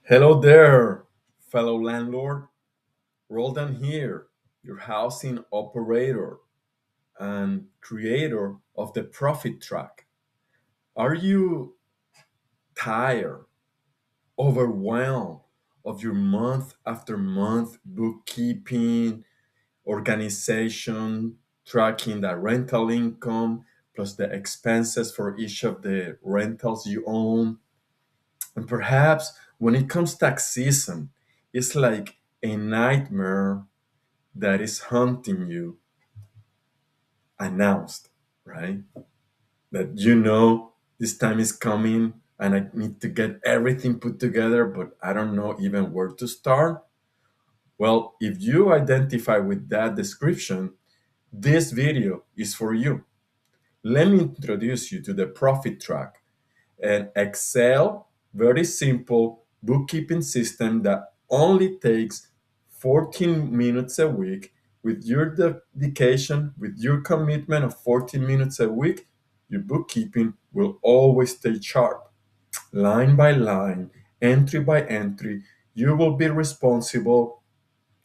Hello there, fellow landlord. Roldan here, your housing operator and creator of the ProfitTrack. Are you tired, overwhelmed of your month after month bookkeeping, organization, tracking the rental income, plus the expenses for each of the rentals you own? And perhaps when it comes tax season, it's like a nightmare that is haunting you announced, right? That this time is coming and I need to get everything put together, but I don't know even where to start. Well, if you identify with that description, this video is for you. Let me introduce you to the Profit Track, an Excel, very simple bookkeeping system that only takes 14 minutes a week. With your dedication, with your commitment of 14 minutes a week, your bookkeeping will always stay sharp. Line by line, entry by entry, you will be responsible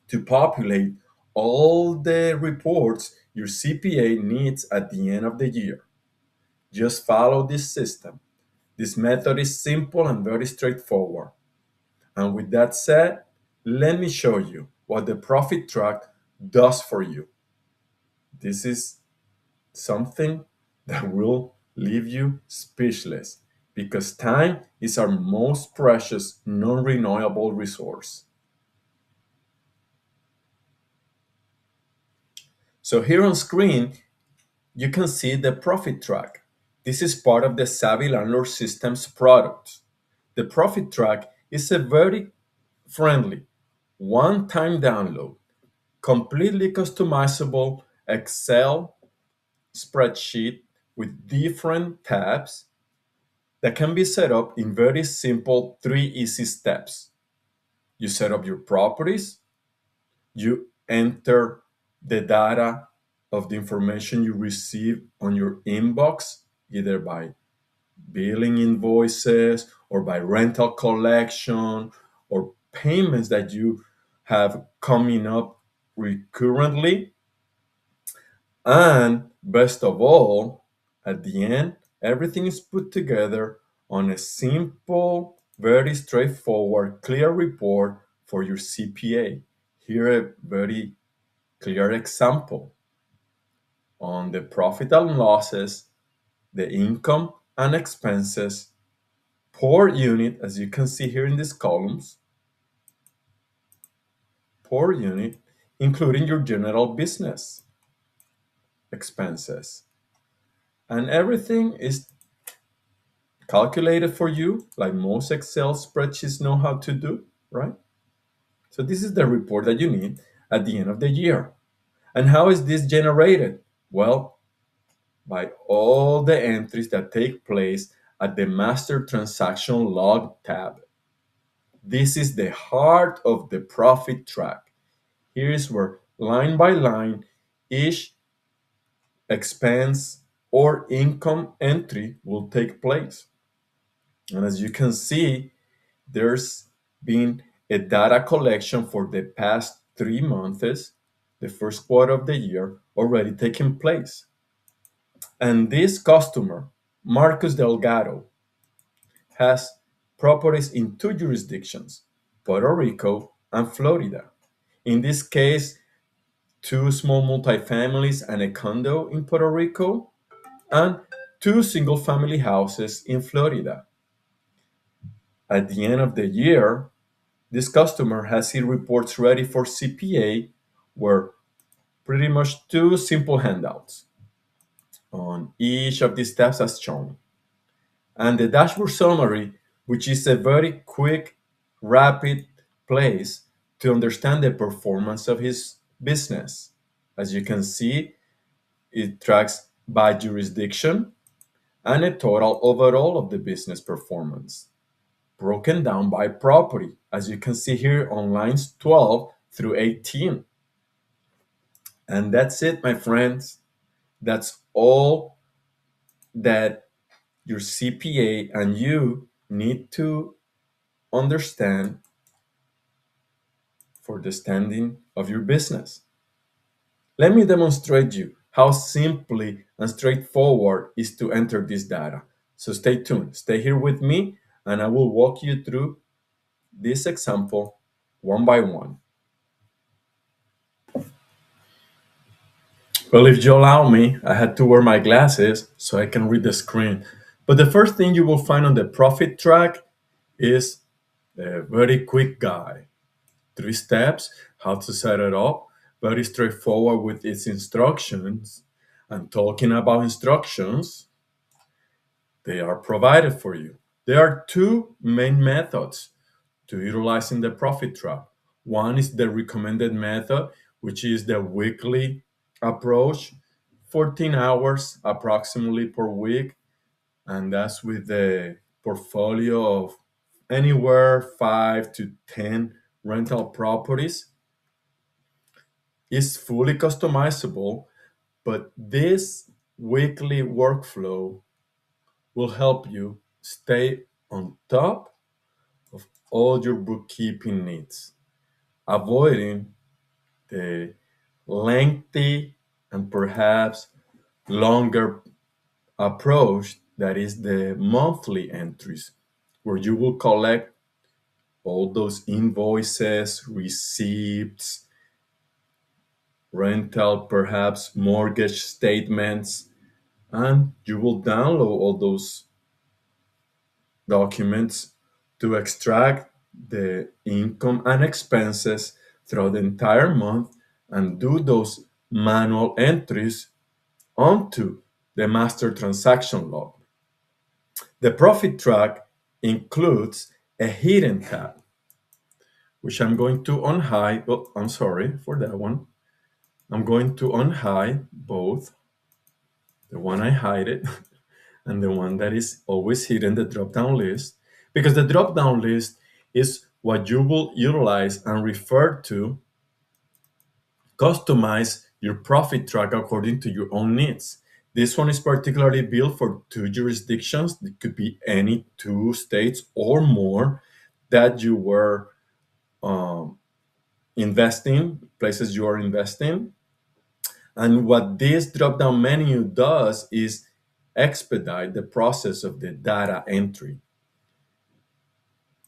to populate all the reports your CPA needs at the end of the year. Just follow this system. This method is simple and very straightforward. And with that said, let me show you what the profit track does for you. This is something that will leave you speechless because time is our most precious non-renewable resource. So here on screen, you can see the profit track. This is part of the Savvy Landlord Systems product. The profit track is a very friendly, one-time download, completely customizable Excel spreadsheet with different tabs that can be set up in very simple three easy steps. You set up your properties, you enter the data of the information you receive on your inbox, either by billing invoices or by rental collection or payments that you have coming up recurrently. And best of all, at the end, everything is put together on a simple, very straightforward, clear report for your CPA. Here, a very clear example on the profit and losses, the income and expenses per unit, as you can see here in these columns, per unit, including your general business expenses. And everything is calculated for you, like most Excel spreadsheets know how to do, right? So this is the report that you need at the end of the year. And how is this generated? Well, by all the entries that take place at the Master Transaction Log tab. This is the heart of the profit track. Here is where line by line each expense or income entry will take place. And as you can see, there's been a data collection for the past 3 months, the first quarter of the year, already taking place. And this customer, Marcus Delgado, has properties in two jurisdictions, Puerto Rico and Florida. In this case, two small multifamilies and a condo in Puerto Rico, and two single family houses in Florida. At the end of the year, this customer has his reports ready for CPA, where pretty much two simple handouts on each of these tabs as shown. And the dashboard summary, which is a very quick, rapid place to understand the performance of his business. As you can see, it tracks by jurisdiction and a total overall of the business performance, broken down by property, as you can see here on lines 12 through 18. And that's it, my friends. That's all that your CPA and you need to understand for the standing of your business. Let me demonstrate you how simply and straightforward is to enter this data. So stay tuned, stay here with me, and I will walk you through this example one by one. Well, if you allow me, I had to wear my glasses so I can read the screen. But the first thing you will find on the profit track is a very quick guide. 3 steps, how to set it up, very straightforward with its instructions. And talking about instructions, they are provided for you. There are two main methods to utilizing the profit trap. One is the recommended method, which is the weekly approach, 14 hours approximately per week, and that's with the portfolio of anywhere 5 to 10 rental properties. It's fully customizable, but this weekly workflow will help you stay on top of all your bookkeeping needs, avoiding the lengthy and perhaps longer approach that is the monthly entries, where you will collect all those invoices, receipts, rental, perhaps mortgage statements, and you will download all those documents to extract the income and expenses throughout the entire month and do those manual entries onto the master transaction log. The profit track includes a hidden tab, which I'm going to unhide. Oh, I'm sorry for that one. I'm going to unhide both the one I hide it and the one that is always hidden, the drop down list, because the drop down list is what you will utilize and refer to customize your profit track according to your own needs. This one is particularly built for 2 jurisdictions. It could be any 2 states or more that you were um, investing, places you are investing. And what this drop down menu does is expedite the process of the data entry.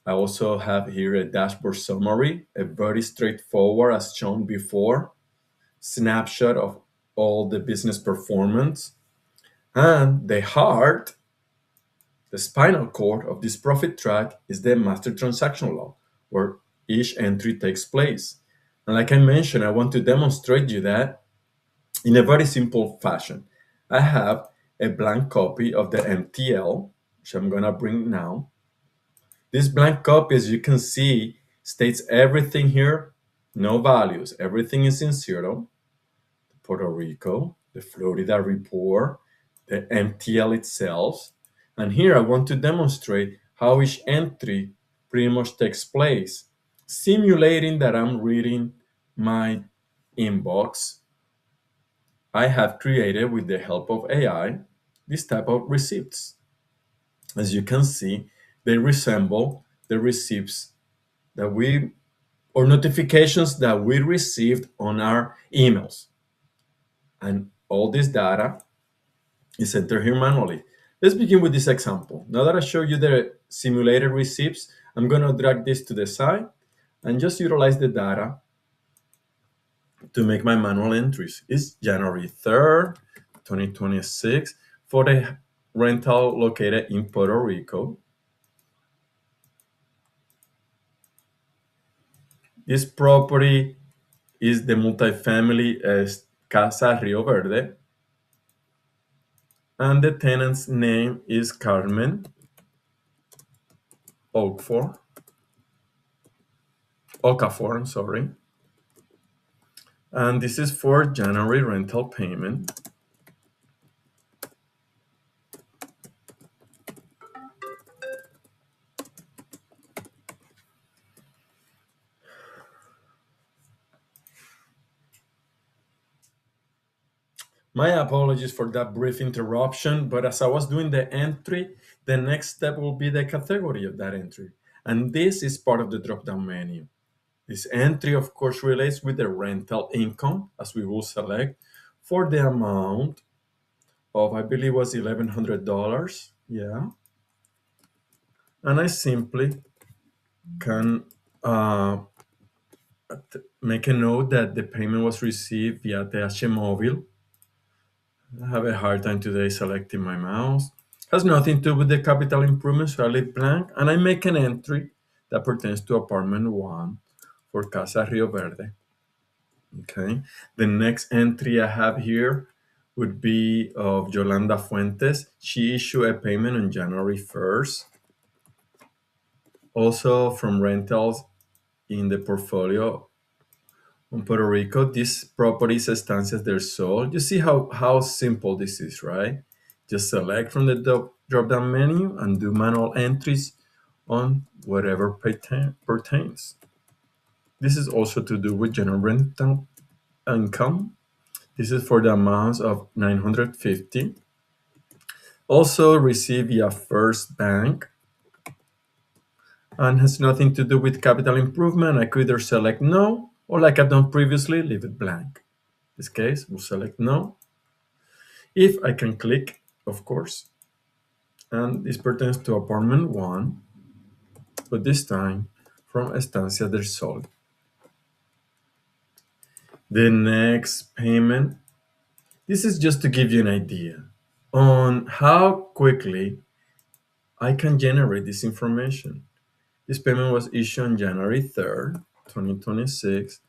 I also have here a dashboard summary, a very straightforward, as shown before, snapshot of all the business performance. And the heart, the spinal cord of this profit track is the master transaction log, where each entry takes place. And like I mentioned, I want to demonstrate you that in a very simple fashion. I have a blank copy of the MTL, which I'm gonna bring now. This blank copy, as you can see, states everything here, no values. Everything is in zero. Puerto Rico, the Florida report, the MTL itself. And here I want to demonstrate how each entry pretty much takes place, simulating that I'm reading my inbox. I have created, with the help of AI, this type of receipts. As you can see, they resemble the receipts that we or notifications that we received on our emails. And all this data is entered here manually. Let's begin with this example. Now that I show you the simulated receipts, I'm going to drag this to the side and just utilize the data to make my manual entries. It's January 3rd, 2026 for the rental located in Puerto Rico. This property is the multifamily Casa Rio Verde, and the tenant's name is Carmen Okafor. Okafor, I'm sorry. And this is for January rental payment. My apologies for that brief interruption, but as I was doing the entry, the next step will be the category of that entry. And this is part of the drop-down menu. This entry, of course, relates with the rental income, as we will select for the amount of, I believe, was $1,100. Yeah. And I simply can make a note that the payment was received via TH Móvil. I have a hard time today selecting my mouse. Has nothing to do with the capital improvement, so I leave blank, and I make an entry that pertains to apartment 1 for Casa Rio Verde. Okay. The next entry I have here would be of Yolanda Fuentes. She issued a payment on January 1st. Also from rentals in the portfolio on Puerto Rico, these properties estancias they're sold. You see how simple this is, right? Just select from the drop-down menu and do manual entries on whatever pertains. This is also to do with general rental income. This is for the amounts of 950. Also received via First Bank and has nothing to do with capital improvement. I could either select no or, like I've done previously, leave it blank. In this case, we'll select no. If I can click, of course, and this pertains to apartment 1, but this time from Estancia del Sol. The next payment, this is just to give you an idea on how quickly I can generate this information. This payment was issued on January 3rd, 2026.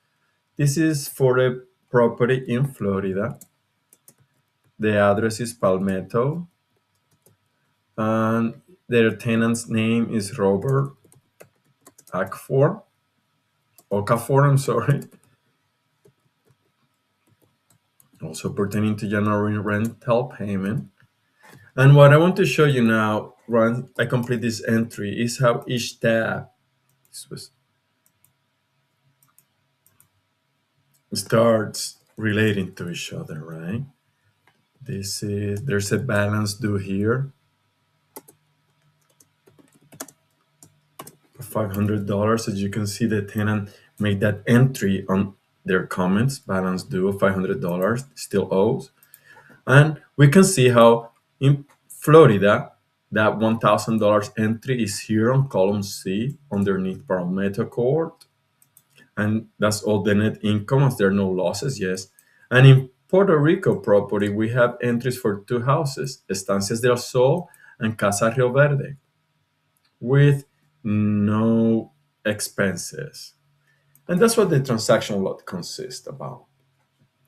This is for a property in Florida. The address is Palmetto, and their tenant's name is Robert Okafor. Okafor, I'm sorry. Also pertaining to January rental payment. And what I want to show you now, once I complete this entry, is how each tab starts relating to each other, right? There's a balance due here for $500. As you can see, the tenant made that entry on their comments, balance due of $500 still owes. And we can see how in Florida, that $1,000 entry is here on column C underneath Palmetto Court. And that's all the net income as there are no losses, yes. And in Puerto Rico property, we have entries for 2 houses, Estancias del Sol and Casa Rio Verde, with no expenses. And that's what the transaction lot consists about.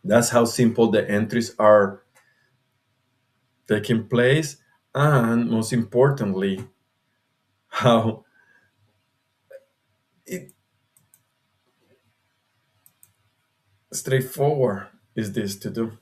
That's how simple the entries are taking place, and most importantly, how it, straightforward is this to do.